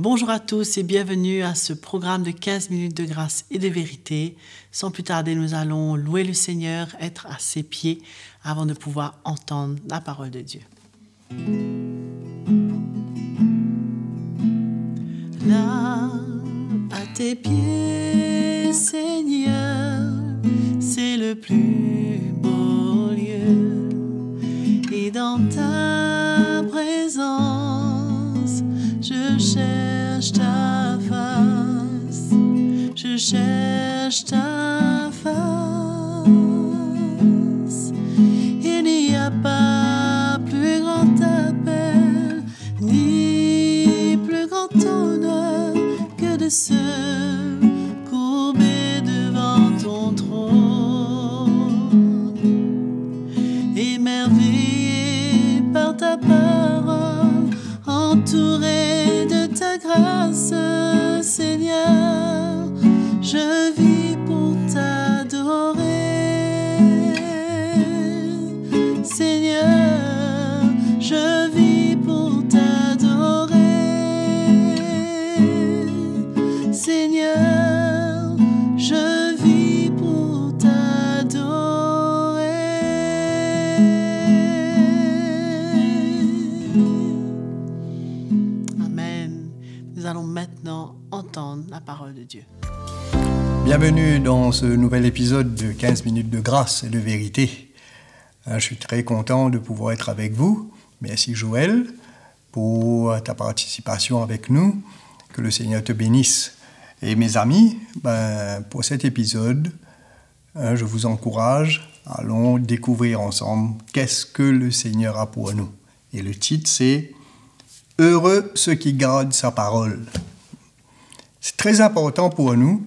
Bonjour à tous et bienvenue à ce programme de 15 minutes de grâce et de vérité. Sans plus tarder, nous allons louer le Seigneur, être à ses pieds avant de pouvoir entendre la parole de Dieu. Là, à tes pieds, Seigneur, c'est le plus beau lieu. Et dans ta présence, je cherche ta face, je cherche ta face. Il n'y a pas plus grand appel, ni plus grand honneur que de se courber devant ton trône, émerveillé par ta parole, entouré de ta grâce, Seigneur, je vis pour t'adorer. Seigneur, je vis pour t'adorer. Seigneur, je vis pour t'adorer. Amen. Nous allons maintenant entendre la parole de Dieu. Bienvenue dans ce nouvel épisode de 15 minutes de grâce et de vérité. Je suis très content de pouvoir être avec vous. Merci Joël pour ta participation avec nous. Que le Seigneur te bénisse. Et mes amis, pour cet épisode, je vous encourage, allons découvrir ensemble qu'est-ce que le Seigneur a pour nous. Et le titre c'est « Heureux ceux qui gardent sa parole ». C'est très important pour nous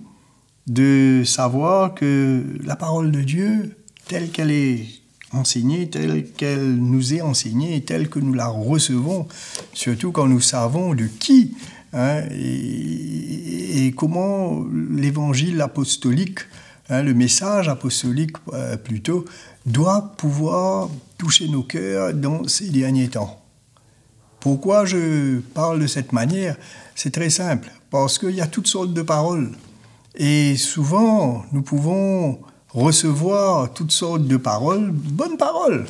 de savoir que la parole de Dieu, telle qu'elle est enseignée, telle qu'elle nous est enseignée, telle que nous la recevons, surtout quand nous savons de qui et comment l'évangile apostolique, le message apostolique plutôt, doit pouvoir toucher nos cœurs dans ces derniers temps. Pourquoi je parle de cette manière? C'est très simple, parce qu'il y a toutes sortes de paroles. Et souvent, nous pouvons recevoir toutes sortes de paroles, bonnes paroles.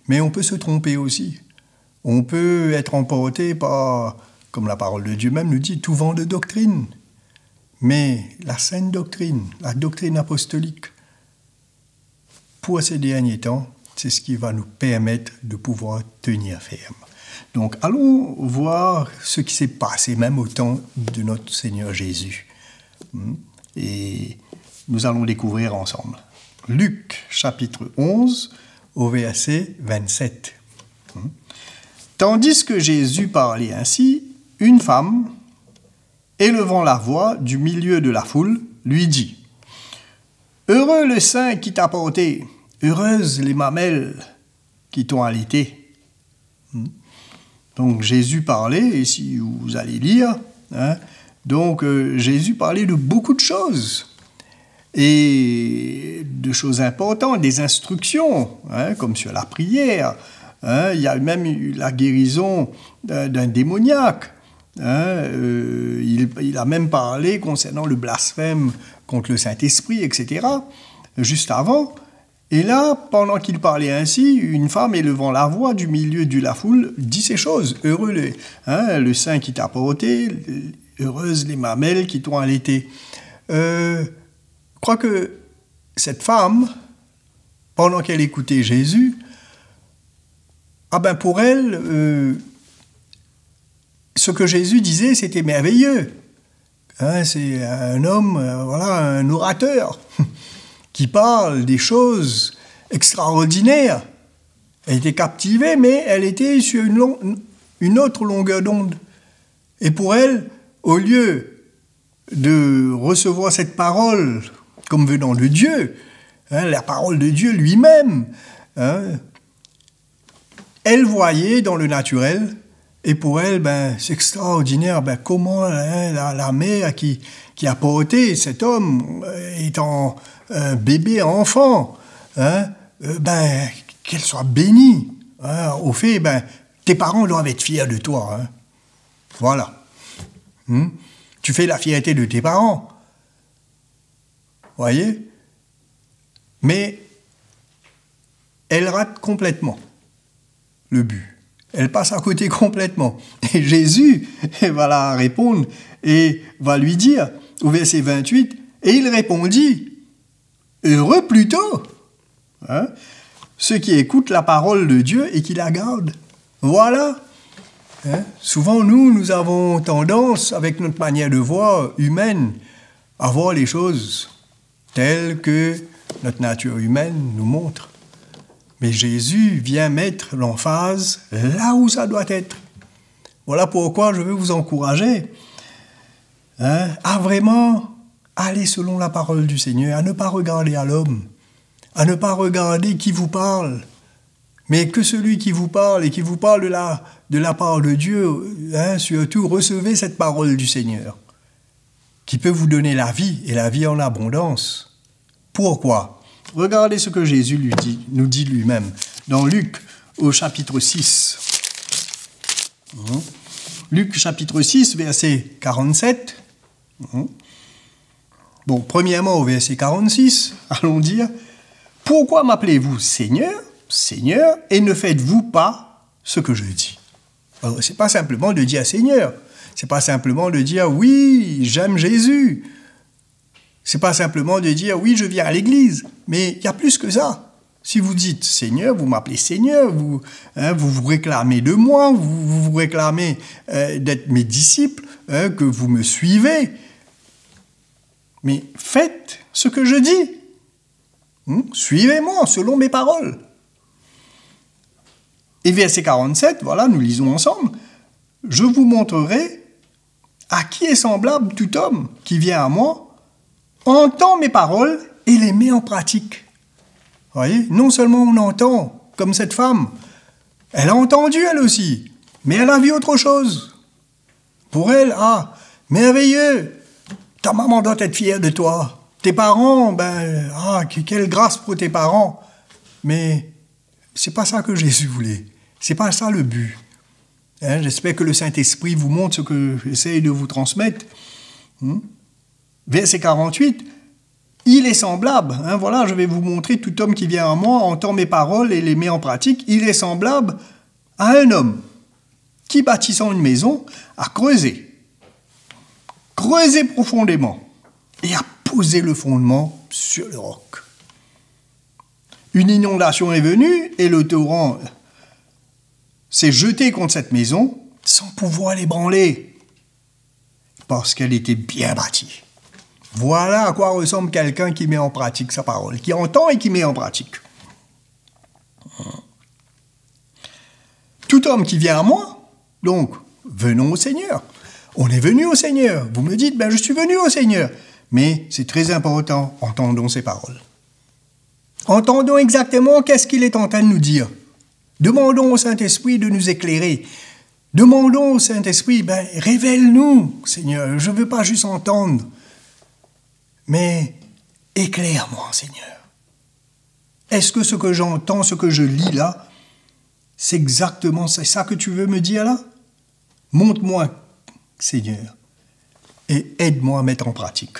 Mais on peut se tromper aussi. On peut être emporté par, comme la parole de Dieu même nous dit, tout vent de doctrine. Mais la saine doctrine, la doctrine apostolique, pour ces derniers temps, c'est ce qui va nous permettre de pouvoir tenir ferme. Donc, allons voir ce qui s'est passé même au temps de notre Seigneur Jésus. Et nous allons découvrir ensemble. Luc, chapitre 11, au verset 27. Tandis que Jésus parlait ainsi, une femme, élevant la voix du milieu de la foule, lui dit « Heureux le sein qui t'a porté, heureuses les mamelles qui t'ont allaité. » Donc Jésus parlait, et si vous allez lire, Jésus parlait de beaucoup de choses, et de choses importantes, des instructions, comme sur la prière. Il y a même eu la guérison d'un démoniaque. Il a même parlé concernant le blasphème contre le Saint-Esprit, etc., juste avant. Et là, pendant qu'il parlait ainsi, une femme élevant la voix du milieu de la foule dit ces choses. « Heureux le sein qui t'a porté, heureuses les mamelles qui t'ont allaité. » Je crois que cette femme, pendant qu'elle écoutait Jésus, pour elle, ce que Jésus disait, c'était merveilleux. C'est un homme, un orateur, qui parle des choses extraordinaires. Elle était captivée, mais elle était sur une autre longueur d'onde. Et pour elle, au lieu de recevoir cette parole comme venant de Dieu, la parole de Dieu lui-même, elle voyait dans le naturel, et pour elle, c'est extraordinaire, comment la mère qui a porté cet homme étant bébé, enfant, qu'elle soit bénie. Au fait, tes parents doivent être fiers de toi. Voilà. Tu fais la fierté de tes parents. Voyez? Mais elle rate complètement le but. Elle passe à côté complètement. Et Jésus va la répondre et va lui dire, au verset 28, « Et il répondit, « Heureux plutôt, ceux qui écoutent la parole de Dieu et qui la gardent. » Voilà. Souvent, nous avons tendance, avec notre manière de voir humaine, à voir les choses telles que notre nature humaine nous montre. Mais Jésus vient mettre l'emphase là où ça doit être. Voilà pourquoi je veux vous encourager à vraiment aller selon la parole du Seigneur, à ne pas regarder à l'homme, à ne pas regarder qui vous parle, mais que celui qui vous parle et qui vous parle de la part de Dieu, surtout recevez cette parole du Seigneur, qui peut vous donner la vie et la vie en abondance. Pourquoi ? Regardez ce que Jésus nous dit lui-même dans Luc au chapitre 6. Luc chapitre 6, verset 47. Bon, premièrement au verset 46, allons dire, « Pourquoi m'appelez-vous Seigneur, Seigneur, et ne faites-vous pas ce que je dis ?» Alors, ce n'est pas simplement de dire Seigneur, ce n'est pas simplement de dire « Oui, j'aime Jésus », c'est pas simplement de dire « Oui, je viens à l'église », mais il y a plus que ça. Si vous dites « Seigneur », vous m'appelez Seigneur, vous vous réclamez de moi, vous vous réclamez d'être mes disciples, que vous me suivez. Mais faites ce que je dis. Suivez-moi selon mes paroles. Et verset 47, voilà, nous lisons ensemble. « Je vous montrerai à qui est semblable tout homme qui vient à moi, entend mes paroles et les met en pratique. » Voyez, non seulement on entend, comme cette femme, elle a entendu elle aussi, mais elle a vu autre chose. Pour elle, merveilleux, ta maman doit être fière de toi. Tes parents, quelle grâce pour tes parents. Mais c'est pas ça que Jésus voulait. C'est pas ça le but. J'espère que le Saint-Esprit vous montre ce que j'essaie de vous transmettre. Verset 48, « Il est semblable, voilà, je vais vous montrer, tout homme qui vient à moi entend mes paroles et les met en pratique, il est semblable à un homme qui, bâtissant une maison, a creusé profondément et a posé le fondement sur le roc. Une inondation est venue et le torrent s'est jeté contre cette maison sans pouvoir l'ébranler parce qu'elle était bien bâtie. » Voilà à quoi ressemble quelqu'un qui met en pratique sa parole, qui entend et qui met en pratique. Tout homme qui vient à moi, donc, venons au Seigneur. On est venu au Seigneur. Vous me dites, je suis venu au Seigneur. Mais c'est très important, entendons ces paroles. Entendons exactement qu'est-ce qu'il est en train de nous dire. Demandons au Saint-Esprit de nous éclairer. Demandons au Saint-Esprit, révèle-nous, Seigneur. Je ne veux pas juste entendre. Mais éclaire-moi, Seigneur. Est-ce que ce que j'entends, ce que je lis là, c'est ça que tu veux me dire là? Montre-moi, Seigneur, et aide-moi à mettre en pratique.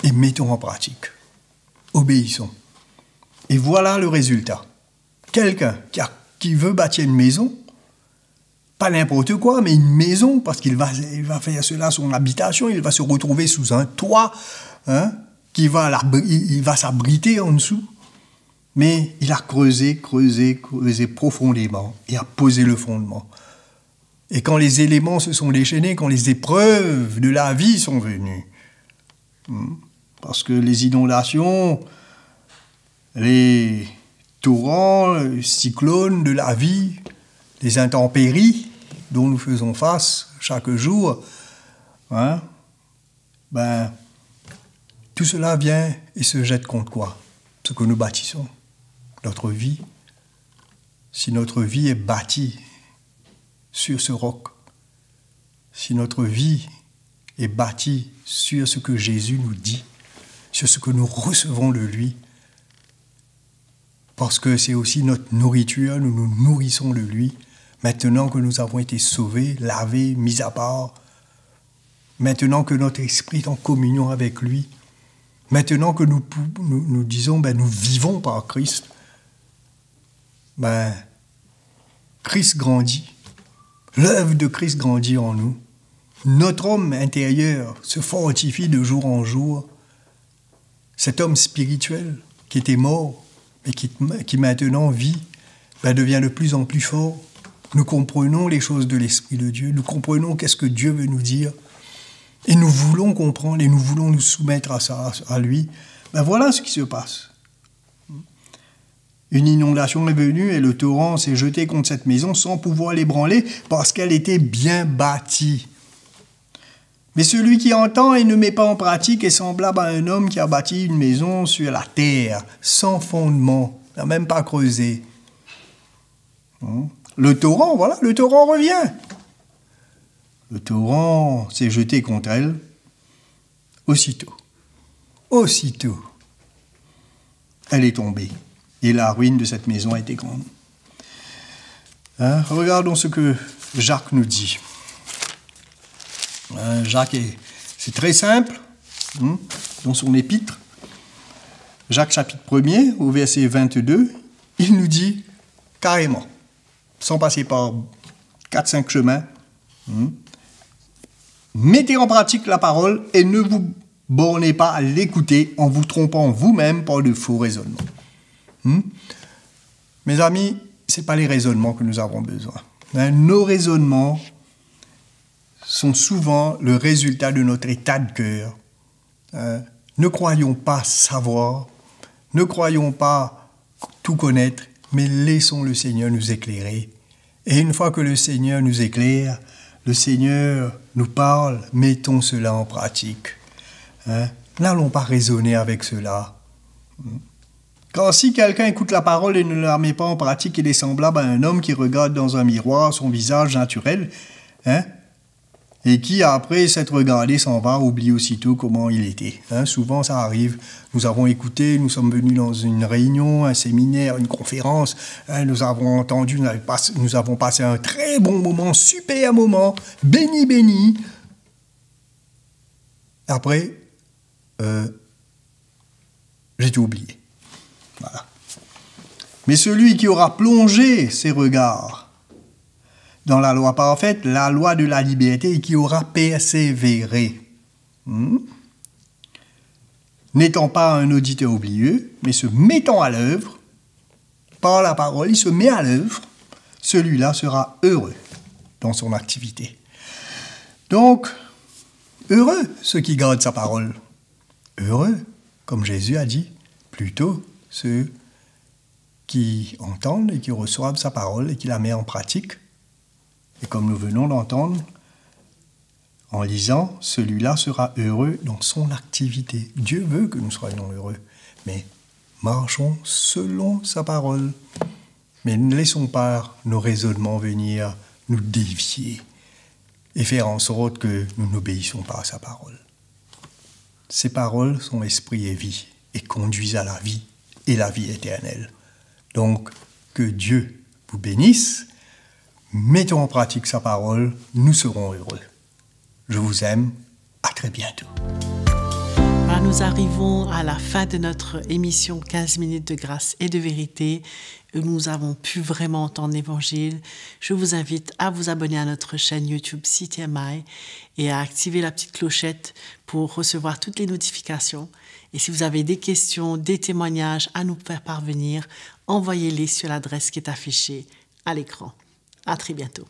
Et mettons en pratique. Obéissons. Et voilà le résultat. Quelqu'un qui veut bâtir une maison, pas n'importe quoi, mais une maison, parce qu'il va faire cela son habitation, il va se retrouver sous un toit, il va s'abriter en dessous. Mais il a creusé profondément et a posé le fondement. Et quand les éléments se sont déchaînés, quand les épreuves de la vie sont venues, parce que les inondations, les torrents, les cyclones de la vie, les intempéries dont nous faisons face chaque jour, tout cela vient et se jette contre quoi? Ce que nous bâtissons, notre vie. Si notre vie est bâtie sur ce roc, si notre vie est bâtie sur ce que Jésus nous dit, sur ce que nous recevons de lui, parce que c'est aussi notre nourriture, nous nous nourrissons de lui, maintenant que nous avons été sauvés, lavés, mis à part, maintenant que notre esprit est en communion avec lui, maintenant que nous disons, nous vivons par Christ, Christ grandit. L'œuvre de Christ grandit en nous. Notre homme intérieur se fortifie de jour en jour. Cet homme spirituel qui était mort et qui maintenant vit, devient de plus en plus fort. Nous comprenons les choses de l'Esprit de Dieu. Nous comprenons qu'est-ce que Dieu veut nous dire. Et nous voulons comprendre et nous voulons nous soumettre à ça, à lui. Voilà ce qui se passe. Une inondation est venue et le torrent s'est jeté contre cette maison sans pouvoir l'ébranler parce qu'elle était bien bâtie. Mais celui qui entend et ne met pas en pratique est semblable à un homme qui a bâti une maison sur la terre, sans fondement, n'a même pas creusé. Le torrent revient. Le torrent s'est jeté contre elle. Aussitôt, elle est tombée. Et la ruine de cette maison a été grande. Regardons ce que Jacques nous dit. Jacques, c'est très simple, dans son épître. Jacques chapitre 1er, au verset 22, il nous dit carrément, sans passer par 4-5 chemins, mettez en pratique la parole et ne vous bornez pas à l'écouter en vous trompant vous-même par de faux raisonnements. Mes amis, ce n'est pas les raisonnements que nous avons besoin. Nos raisonnements sont souvent le résultat de notre état de cœur. Ne croyons pas savoir, ne croyons pas tout connaître, mais laissons le Seigneur nous éclairer. Et une fois que le Seigneur nous éclaire, le Seigneur nous parle, mettons cela en pratique. N'allons pas raisonner avec cela. Quand si quelqu'un écoute la parole et ne la met pas en pratique, il est semblable à un homme qui regarde dans un miroir son visage naturel, et qui, après s'être regardé, s'en va, oublie aussitôt comment il était. Souvent, ça arrive. Nous avons écouté, nous sommes venus dans une réunion, un séminaire, une conférence, nous avons entendu, nous avons passé un très bon moment, super moment, béni. Après, j'ai tout oublié. Voilà. Mais celui qui aura plongé ses regards dans la loi parfaite, la loi de la liberté, et qui aura persévéré, n'étant pas un auditeur oublieux, mais se mettant à l'œuvre, par la parole, il se met à l'œuvre, celui-là sera heureux dans son activité. Donc, heureux ceux qui gardent sa parole. Heureux, comme Jésus a dit, plutôt ceux qui entendent et qui reçoivent sa parole et qui la mettent en pratique. Et comme nous venons d'entendre, en lisant, celui-là sera heureux dans son activité. Dieu veut que nous soyons heureux, mais marchons selon sa parole. Mais ne laissons pas nos raisonnements venir nous dévier et faire en sorte que nous n'obéissons pas à sa parole. Ses paroles sont esprit et vie et conduisent à la vie et la vie éternelle. Donc, que Dieu vous bénisse. Mettons en pratique sa parole, nous serons heureux. Je vous aime, à très bientôt. Voilà, nous arrivons à la fin de notre émission 15 minutes de grâce et de vérité. Nous avons pu vraiment entendre l'Évangile. Je vous invite à vous abonner à notre chaîne YouTube CTMI et à activer la petite clochette pour recevoir toutes les notifications. Et si vous avez des questions, des témoignages à nous faire parvenir, envoyez-les sur l'adresse qui est affichée à l'écran. À très bientôt.